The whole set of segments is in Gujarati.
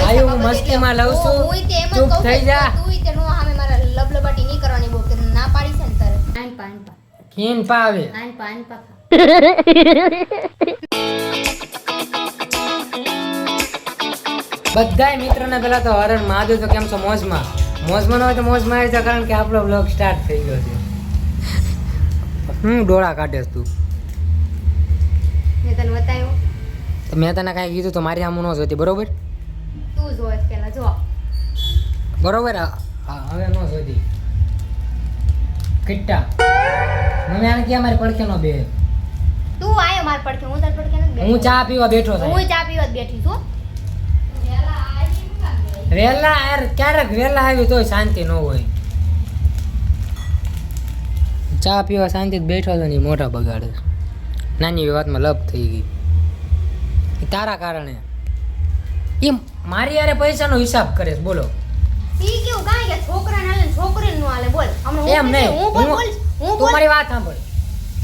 આયુ હું મસ્તીમાં લઉં છું. ચૂપ થઈ જા. તું તે નો સામે મારા લબલબાટી નહીં કરવાની બહુ કે ના પાડી છે ને તારે આન પા ખીન પાવે આન પા બધાય મિત્રોને પેલા તો હરણ મહાદેવ તો કેમ છો મોજમાં ન હોય તો મોજમાં આવી જા કારણ કે આપણો બ્લોગ સ્ટાર્ટ થઈ ગયો છે. હું ડોળા કાઢેસ તું મેં તને બતાવ્યો તો મેં તને કાંઈ કીધું તો મારી આમ ન જોતી બરોબર તું જોઈસ પેલા જો બરોબર હવે ન જોતી કિટ્ટા મને આને કે મારી પડખે નો બે તું આયો માર પડખે હું તાર પડખે નથી બેઠી હું ચા પીવા બેઠો છું હું ચા પીવા જ બેઠી છું વેલા યાર ક્યારેક વેલા આવી તોય શાંતિ ન હોય ચા પીવા શાંતિ બેઠો હતો ને મોઢા બગાડે નાની વાતમાં લપ થઈ ગઈ એ તારા કારણે એ મારી યારે પૈસાનો હિસાબ કરે છે બોલો ઈ કેવું કાંઈ કે છોકરાને હાલે ને છોકરીને નો હાલે બોલ હમણાં એમ નહીં હું બોલ હું તું બોલ મારી વાત સાંભળ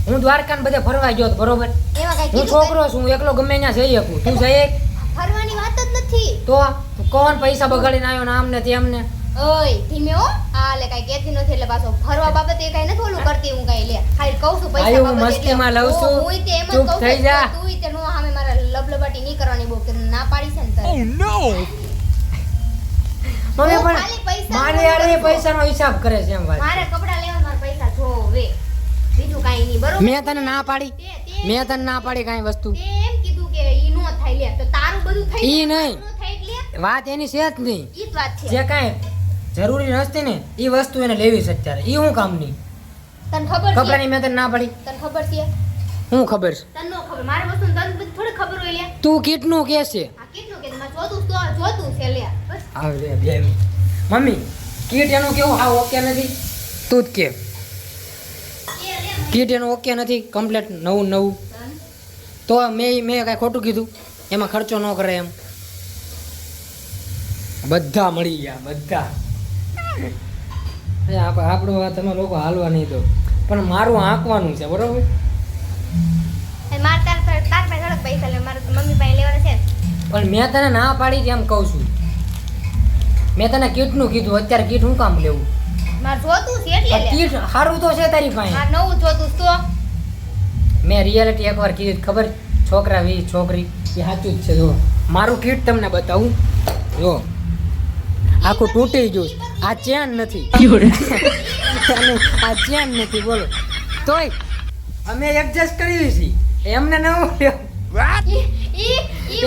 હું દ્વારકા ને બધે ફરવા ગયો હતો બરોબર એમાં કાંઈ હું કીધું છોકરો છું હું એકલો ગમે ત્યાં જઈ શકું તું જઈ શક? ફરવાની વાત જ નથી તો તું કોણ પૈસા બગાડીને આવ્યો ને આમને તેમને ઓય ધીમે હો આ લે કાંઈ કહેતી નથી એટલે પાછો ફરવા બાબતે કાંઈ નથી ઓલું કરતી હું કાંઈ લે ખાલી કહું છું પૈસા આયુ હું બાબતે મસ્તીમાં એટલે. લઉં છું. હું તે એમ જ ચૂપ કહું થઈ છું જા. તું તે નો સામે મારા લબલબાટી નહીં કરવાની બહુ કે ના પાડી છે ને તારે મમ્મી હું પણ ખાલી પૈસા મારી યારે એ પૈસાનો હિસાબ કરે છે એમ વાત મારે કપડા લેવા મારા પૈસા જોવે બીજું કાંઈ નહીં બરોબર મેં તને ના પાડી તે મેં તને ના પાડી કાંઈ વસ્તુ તે એમ કીધું કે ઈ નો થાય લે તો તારું બધું થઈ ઈ જાય, નહીં. નો થાય એટલે વાત એની છે જ નહીં ઈ જ વાત છે જે કાંઈ જરૂરી નથી ને એ વસ્તુ એને લેવી છે અત્યારે એ હું કામની તને ખબર છે કપડાની મેં તને ના પાડી તને ખબર છે હું ખબર છે તને નો ખબર મારે વસ્તુ તને બધી થોડી ખબર હોય લે તું કેટલું કે છે આ કેટલું કે મારે જોતું છે લે બસ આવે બે મમ્મી કીટ એનું કેવું હા ઓકે નથી તું જ કે એ લે કીટ એનું ઓકે નથી કમ્પ્લીટ નવું તો મેં કાંઈ ખોટું કીધું એમાં ખર્ચો ન કરે એમ બધા મળી ગયા બધા આપણું આ તમે લોકો હાલવા નહીં દો પણ મારું આંકવાનું છે બરોબર અને મારે તાર પાસે થોડાક પૈસા લે મારે તો મમ્મી પાસે લેવાના છે પણ મેં તને ના પાડી એમ કહું છું મેં તને કીટનું કીધું અત્યારે કીટ હું કામ લેવું મારે જોતું છે એટલે લે કીટ સારું તો છે તારી પાસે મારે નવું જોતું છે તો મેં રિયાલિટી એકવાર કીધી ખબર છોકરા વી છોકરી એ સાચું જ છે જો મારું કીટ તમને બતાવું જો આખું તૂટી ગયું છે. આ ચેન નથી અને આ ચેન નથી બોલો તોય અમે એડજસ્ટ કરીએ છીએ એમને નવું ઈ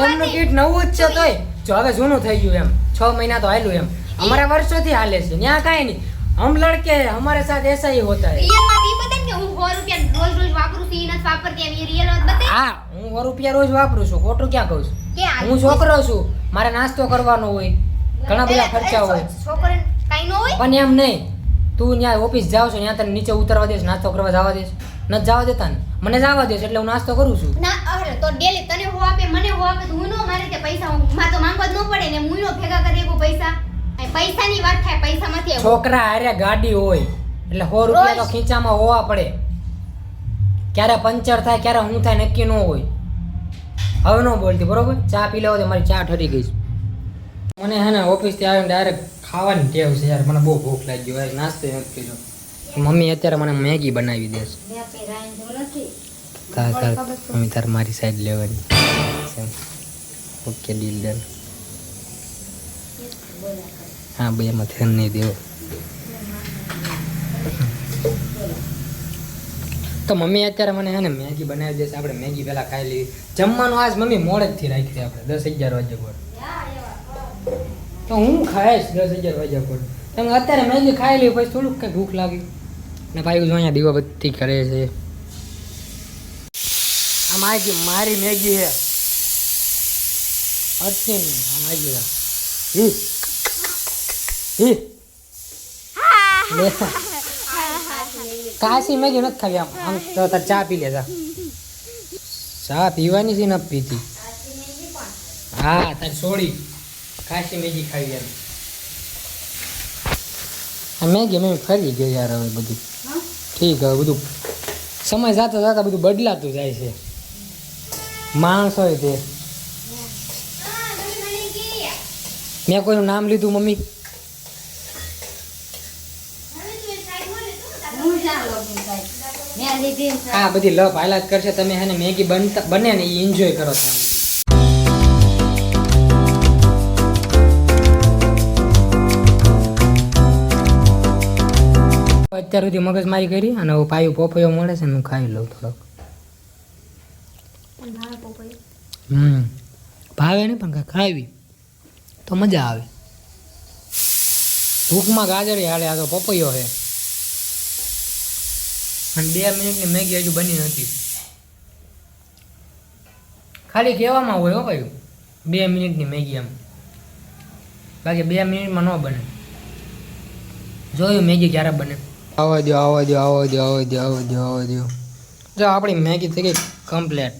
એમનું કીટ નવું જ છે તોય જો હવે જૂનું થઈ ગયું એમ 6 મહિના તો હાલ્યું એમ અમારા વર્ષોથી હાલે છે ત્યાં કાંઈ નહીં હમ લડકે હમારે સાથ ऐसा ही होता है રિયલ માં ઈ બતાય કે હું 100 રૂપિયા રોજ વાપરું છું ઈ નથી વાપરતી એમ ઈ રિયલ વાત બતાય હા હું 100 રૂપિયા રોજ વાપરું છું ખોટું ક્યાં કહું છું કે આ હું છોકરો છું મારે નાસ્તો કરવાનો હોય ઘણા બધા ખર્ચા હોય છોકરીને કાઈ ન હોય પણ એમ નહીં તું ત્યાં ઓફિસ જાવ છો ત્યાં તને નીચે ઉતરવા દેશ નાસ્તો કરવા જવા દેશ નથી જવા દેતા ને મને જવા દેશ એટલે હું નાસ્તો કરું છું ના અરે તો ડેલી તને હો આપે મને હો આપે તો હું નો મારે તે પૈસા માં તો માંગવા જ ન પડે ને હું નો ભેગા કરી આપું પૈસા આ પૈસાની વાત થાય પૈસામાંથી આવું. છોકરા હારે ગાડી હોય એટલે 100 રૂપિયા તો ખીચામાં હોવા પડે ક્યારે પંચર થાય ક્યારે હું થાય નક્કી ન હોય હવે ન બોલતી બરોબર ચા પી લેવો તો મારી ચા ઠરી ગઈ છે મને હે ને ઓફિસથી આવીને ડાયરેક્ટ ખાવાની ટેવ છે યાર મને બહુ ભૂખ લાગી ગઈ યાર નાસ્તો નથી કર્યો મમ્મી અત્યારે મને મેગી બનાવી દે છે મમ્મી તાર મારી સાઈડ લેવાની ઓકે ડીલ ડન હા બે એમાં ધ્યાન નહીં દેવો તો મમ્મી અત્યારે મને હે ને મેગી બનાવી દેશે આપણે મેગી પહેલાં ખાઈ લઈએ જમવાનું આજ મમ્મી મોડેથી રાખી આપણે 10-11 વાગ્યા પર તો હું ખાઈશ 10-11 વાગ્યા પર તમે અત્યારે મેગી ખાઈ લઈ પછી થોડુંક કંઈ ભૂખ લાગી ને ભાઈ જો અહીંયા દીવાબત્તી કરે છે આ મારી મેગી છે અચ્છી આ મેગી કાશી મેગી નથી ખાવી આમ તો તાર ચા પી લે ચા પીવાની છે ન પીતી હા તાર છોડી કાશી મેગી ખાવી એમ આ મેગી મેં ફરી ગઈ યાર હવે બધું ઠીક હવે બધું સમય જતા જતા બધું બદલાતું જાય છે માણસ હોય તે મેં કોઈનું નામ લીધું મમ્મી? હું જ્યાં લોગીન થાય મેં લીધી ને આ બધી લપ હાલાત કરશે તમે હે ને મેગી બને ને એ એન્જોય કરો છો. અત્યાર સુધી મગજમારી કરી અને હવે પાયું પોપૈયો મળે છે ને હું ખાઈ લઉં થોડોક. ભાવે ને પણ કાંઈ ખાવી તો મજા આવે. ભૂખમાં ગાજર હાલે, આ તો પપૈયો છે અને 2 મિનિટની મેગી હજુ બની નથી. ખાલી કહેવામાં હોય હો ભાઈ 2 મિનિટની મેગી એમ, બાકી 2 મિનિટમાં ન બને. જોયું મેગી ક્યારે બને. આવવા દો આવવા દો આવવા દો આવવા દો આવવા દો આવવા દો. જો આપણી મેગી થઈ ગઈ કમ્પ્લેટ.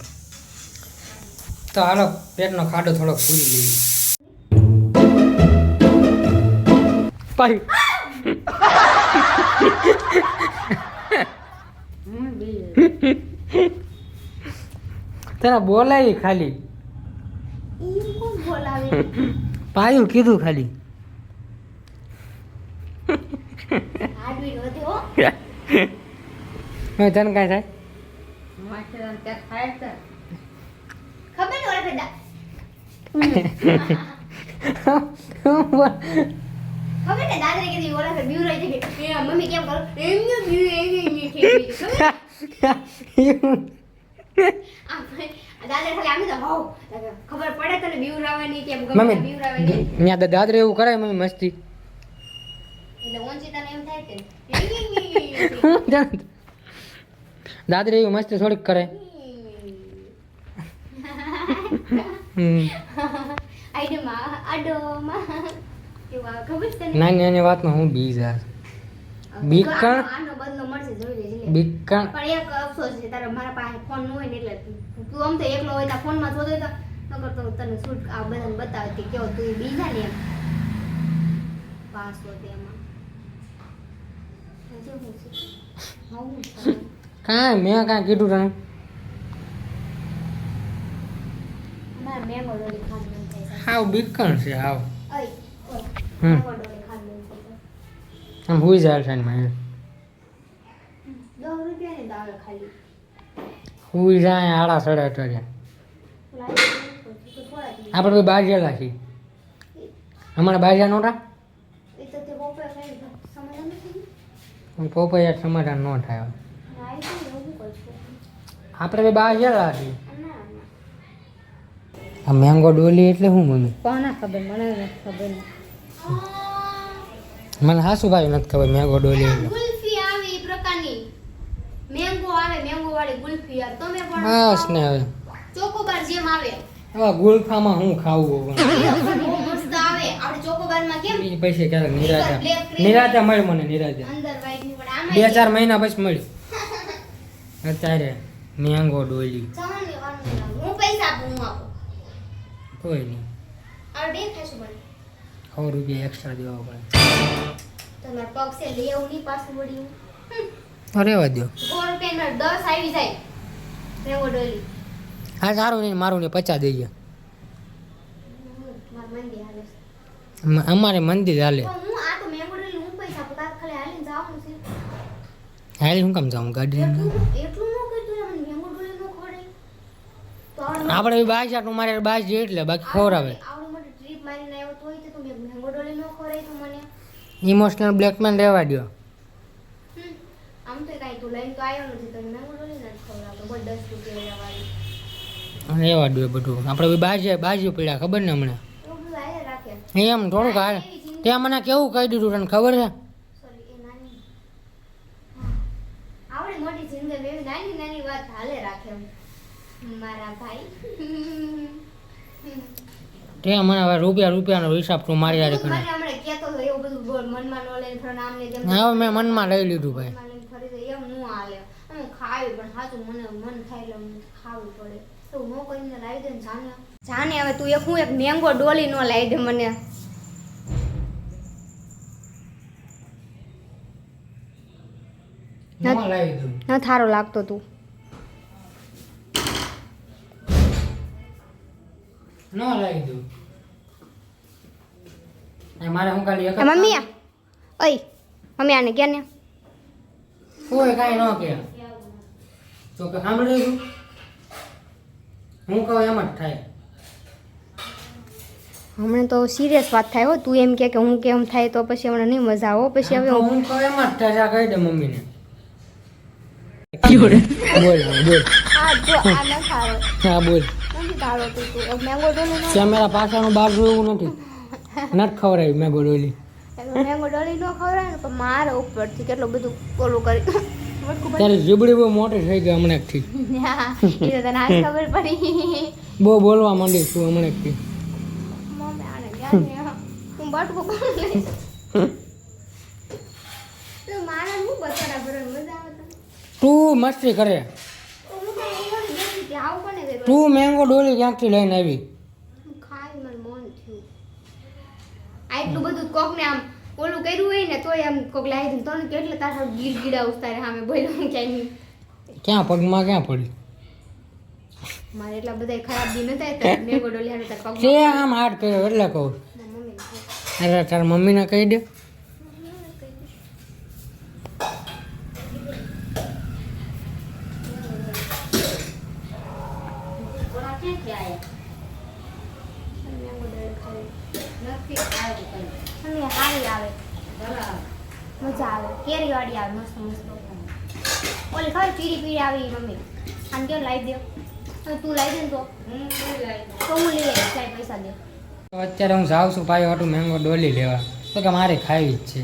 તો હાલો પેટનો ખાડો થોડો પૂરી લેવી. પાઈ તને બોલાય ખાલી પાયું કીધું ખાલી. તને કાંઈ થાય? માથે ત્યાં થાય છે ખબર ને ઓલા પેડા ખબર ને દાદરે કીધી ઓલા પે બીવ રહી છે કે મમ્મી કેમ કરો એમનું બીવ એવી ઠેકી આપણે દાદરે ખાલી આમ તો હોવ ખબર પડે તને બીવ રાવાની કે ગમે બીવ રાવાની મમ્મી ત્યાં દાદરે એવું કરાય મમ્મી મસ્તી એટલે ઓંચી તને એમ થાય કે દાદરે એવું મસ્તી થોડીક કરે. નાની નાની વાતમાં હું બીજા બીકણ આનો બદલો મળશે જોઈ લેજે બીકણ. પણ એક અફસોસ છે તારા મારા પાસે ફોન ન હોય ને એટલે તું આમ તો એકલો હોય તો ફોનમાં શોધો તો નકર તો તને શૂટ આ બધાને બતાવે કે કેવો તું બીજા ને એમ પાસવર્ડ એમાં હજુ હું છે હું કાંઈ મેં કાંઈ કીધું તને? મારા મેંગો ડોલી ખાવાનું મન થાય છે હાવ બીકણ છે હાવ. ઓય હમ. મેંગો ડોલી ખાવાનું મન થાય આમ હુઈ જાય છે મને. છે 10 રૂપિયાની દાળ ખાલી હુઈ જાય આડા સડે અઠવાડિયા. આપણે બહાર ગયેલા છીએ હમણાં બહાર ગયા નહોતા. એ તો તે બપોરે ખાઈ સમજ નથી પોપૈયા સમાધાન ન થાય. રાઈ તો એવું કરશું આપણે બહાર ગયેલા છીએ. ના આ મેંગો ડોલી એટલે શું મમ્મી? કોના ખબર મને નથી ખબર મને હાસુ ભાઈ નથી ખબર મેંગો ડોલી એટલે. ગુલ્ફી આવે એ પ્રકારની મેંગો આવે મેંગો વાળી ગુલ્ફી આવે તમે પણ બસ ને હવે ચોકોબાર જેમ આવે હવે ગુલફામાં હું ખાવું બહુ મસ્ત આવે આપણે ચોકોબારમાં કેમ એ પૈસે ક્યારેક નિરાજા નિરાજા મળે મને નિરાજા અંદર વાઈટ ની પણ 2-4 મહિના પછી મળી. અત્યારે મેંગો ડોલી જવાની વાર નહીં લાગે. હું પૈસા આપું હું આપું કોઈ નહીં. આ બે ખાશું મને 100 રૂપિયા એક્સ્ટ્રા દેવા પડે. તમાર પગ છે લેવું નહીં પાછું વળ્યું રહેવા દો. 100 રૂપિયામાં 10 આવી જાય મેંગો ડોલી હા સારું નહીં મારું ને 50 દઈએ. માર મંદી હાલે છે. અમારે મંદિર હાલે. પણ હું આ તો મેંગો ડોલી હું પૈસા આપું તાર ખાલી હાલીને જવાનું છે હાલે શું કામ જાઉં ગાડી લઈને જાઉં? એટલું ન કરતું મને મેંગો ડોલી નો ખવડાય તો આવડે આપણે બાજ આટલું મારે બાજ છે એટલે બાકી ખવડાવે. આવડે મોટી ટ્રીપ મારીને આવ્યો તોય તે તું મેંગો ડોલી નો ખવડાય તું મને ઇમોશનલ બ્લેકમેલ રહેવા દો. આમ તો કાંઈ તું લઈને તો આવ્યો નથી તો મેંગો ડોલી નથી ખવડાવતો બોલ 10 રૂપિયા વાળી રહેવા દો બધું. આપણે બાજુ પડ્યા ખબર ને હમણાં એવું બધું આયા રાખે એમ થોડુંક હાલ. ત્યાં મને કેવું કહી દીધું તને ખબર છે? સોરી એ નાની આવડે મોટી જિંદગી એવી નાની નાની વાત હાલે રાખે એમ મારા ભાઈ ત્યાં મને હવે રૂપિયાનો હિસાબ તું મારી યારે મને કરે. હમણાં કહેતો હતો એવું બધું બોલ મનમાં ન લઈને થોડા નામ ને જેમ હવે મેં મનમાં લઈ લીધું ભાઈ. મનમાં લઈને ફરી જાય એમ નું હાલે હું ખાવી પણ સાચું મને મન થાય એટલે હું ખાવું પડે એવું ન કરીને લાવી દે ને જાને હવે તું એક મેંગો ડોલી નો લાવી દે મને ન લાવી દઉં. ન થારો લાગતો તું ન લાવી દઉં. અને મારે હું ખાલી એક જ મમ્મી આ ઓય મમ્મી આને ક્યાં ને કોઈ કાંઈ ન કે તો કે સાંભળી છું હું કહું એમ જ થાય હમણાં તો સિરિયસ વાત થાય હો તું એમ કે હું કેમ થાય તો પછી હમણાં નહીં મજા આવો પછી હવે હું કહું એમ જ થાય આ કહી દે મમ્મીને બોલ બોલ આ જો આ ન ખારો હા બોલ નથી ખારો તું મેંગો ડોલી નો કેમેરા પાછળનું બહાર જોયું નથી નથી ખવડાવી મેં ગોડોલી મેંગો ડોલી નો ખવડાય ને પણ મારે ઉપરથી કેટલું બધું ઓલું કરી તારી જીબડી બહુ મોટી થઈ ગઈ હમણાંથી એ તો તને આજ ખબર પડી બહુ બોલવા માંડી છું હમણાંથી મમ્મી આને ક્યાં ને હું બટકું કોણ લઈશ તો મારા હું બચારા ભરન મજા આવે તને તું મસ્તી કરે હું તો એવું નથી કે આવું કોને કર્યું તું મેંગો ડોલી ક્યાંકથી લઈને આવી ખાઈ મને મન થયું આટલું બધું કોક ને આમ ઓલું કર્યું હોય ને તોય આમ કોક લાવી દે તને કેટલે તારા ગીર ગીડા ઉસ્તારે સામે બોલ્યો ક્યાંય નહીં ક્યાં પગમાં ક્યાં પડી મારે એટલા બધા ખરાબ દી નતા તો મેંગો ડોલી હારે તાર પગ તે આમ હાથ કર્યો એટલે કહું મમ્મી અરે તાર મમ્મીને કહી દે થોડા ક્યાંથી આયા મેંગો ડોલી ખાવી નથી આવ્યું કંઈ અને હારી આવે બરાબર મજા આવે કેરી વાળી આવે મસ્ત મસ્ત ઓલી ખબર પીરી પીરી આવી મમ્મી આને કેમ લાવી દો હવે તું લાવી દે ને તો હું નહીં લાવી તો હું લઈ આવીશ ચાલ પૈસા દે અત્યારે હું જાઉં છું પાયો હાટું મેંગો ડોલી લેવા તો કે મારે ખાવી જ છે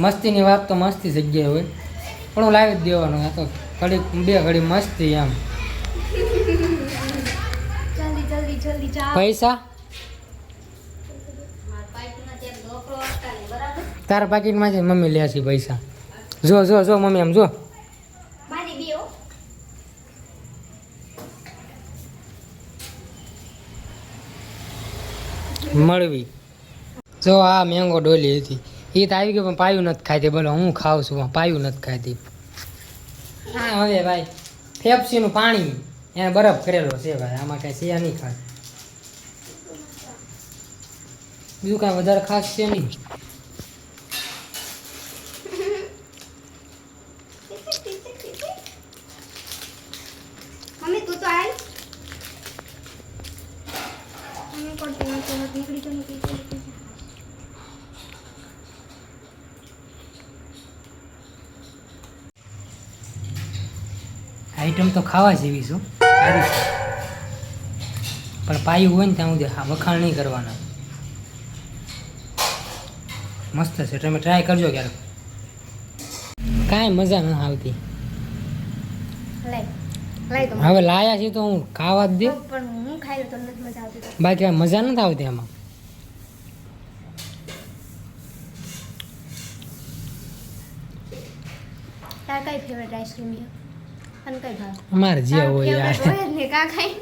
મસ્તીની વાત તો મસ્તી જગ્યાએ હોય પણ હું લાવી જ દેવાનું આ તો ઘડી બે ઘડી મસ્તી એમ જલ્દી જલ્દી જલ્દી જાઓ પૈસા મારા પાઇપમાં ત્યાં ડોકરો હતા ને બરાબર તારા પાકીટમાં છે મમ્મી લે છે પૈસા જો જો જો મમ્મી આમ જો મારી બીઓ મળવી જો આ મેંગો ડોલી હતી એ તો આવી ગયો પણ પાયું નથી ખાતી બોલો હું ખાઉં છું પણ પાયું નથી ખાતી હા હવે ભાઈ ફેપ્સીનું પાણી એને બરફ કરેલો છે ભાઈ આમાં કાંઈ છે નહીં ખાસ બીજું કાંઈ વધારે ખાસ છે નહીં મમ્મી તું તો આય મમ્મી કરતી નથી નીકળી તો નીકળી આઈટમ તો ખાવા જેવી છું સારી છે પણ પાયું હોય ને ત્યાં સુધી હા વખાણ નહીં કરવાના મસ્ત છે તમે ટ્રાય કરજો ક્યારેક કાંઈ મજા ન આવતી લાય લાય તો હવે લાયા છે તો હું ખાવા જ દે પણ હું ખાઈ લઉં તો નથી મજા આવતી તો બાકી કાંઈ મજા નથી આવતી એમાં તાર કઈ ફેવરેટ આઈસ્ક્રીમ છે અને કઈ ભાવ અમારે જે હોય ફેવરેટ હાલે હોય જ ને કા ખાઈ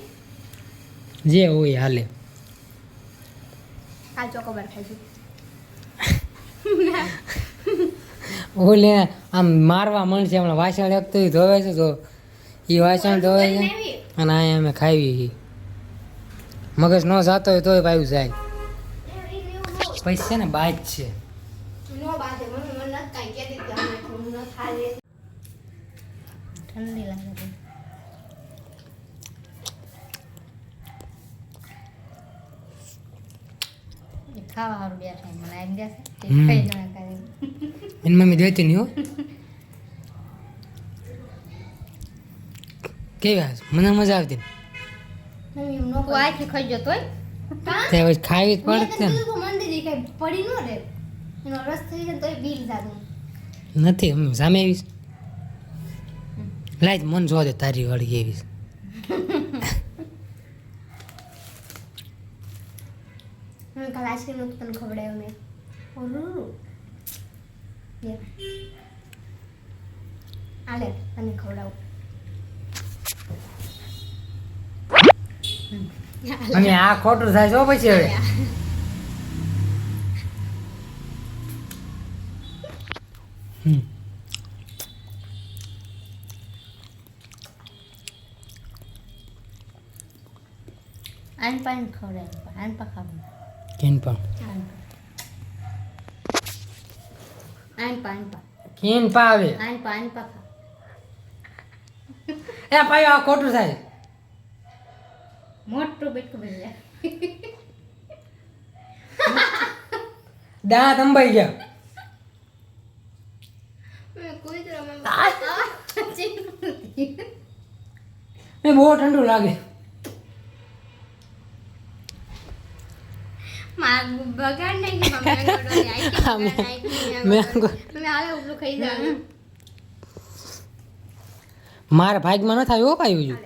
જે હોય હાલે આ ચોકોબાર ખાઈશું ઓલે આમ મારવા મન છે હમણાં વાસણ એક તો ઈ ધોવે છે તો એ વાસણ ધોવે છે અને અહીંયા અમે ખાવી મગજ ન જાતો હોય તોય પાયું જાય પૈસા છે ને બાજ છે નો બાધે મને નથી કાંઈ કહેતી હતી હમણાં હું ન ખાઈ ઠંડી લાગે છે એ ખાવા સારું બેઠા મને આવી ગયા છે હમ. ખાઈ જણા કરે એની મમ્મી દેતી નહીં હો કેવી વાત મને મજા આવતી મમ્મી એમ નો તું આખી ખાઈ જતો હોય કા તે હવે ખાવી જ પડશે ને મંદિર કઈ પડી નો રે એનો રસ થઈ જાય તો એ બિલ જાતું નથી મમ્મી સામે આવીશ લાય મન જોવા દે તારી વળી એવી હું કાલ આઈસ્ક્રીમ નું તને ખવડાવ્યો મેં ઓલું લે આલે તને ખવડાવું અને આ ખોટું થાય જો પછી હવે હમ. આન પાન ખવડાય આન પા ખાવું કેન પણ આન આનપા ખીન પાવે આનપા ખા એ ભાઈ આ ખોટું થાય મોટું બેટકું બની જાય દાંત અંબાઈ ગયા મેં કૂતરો મેં મેં બહુ ઠંડુ લાગે બગાડ નહીં કે મેંગો ડોલી મેંગો મેં હાલે ઉપલું ખાઈ જાવ મારા ભાગમાં ન થાય હો ભાઈ બીજું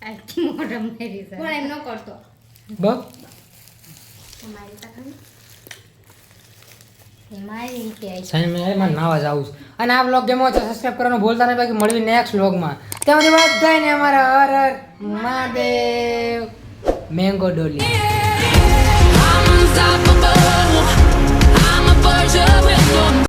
આટલી મોટા મેરી છે પણ એમ ન કરતો બસ તમારી પાસે એ મારી રીતે આવી સાહેબ મેં નાવા જાવું છે અને આ બ્લોગ ગેમો તો સબસ્ક્રાઇબ કરવાનું ભૂલતા નહીં બાકી મળવી નેક્સ્ટ બ્લોગમાં ત્યાં સુધી બધાને અમારા હર હર મહાદેવ મેંગો ડોલી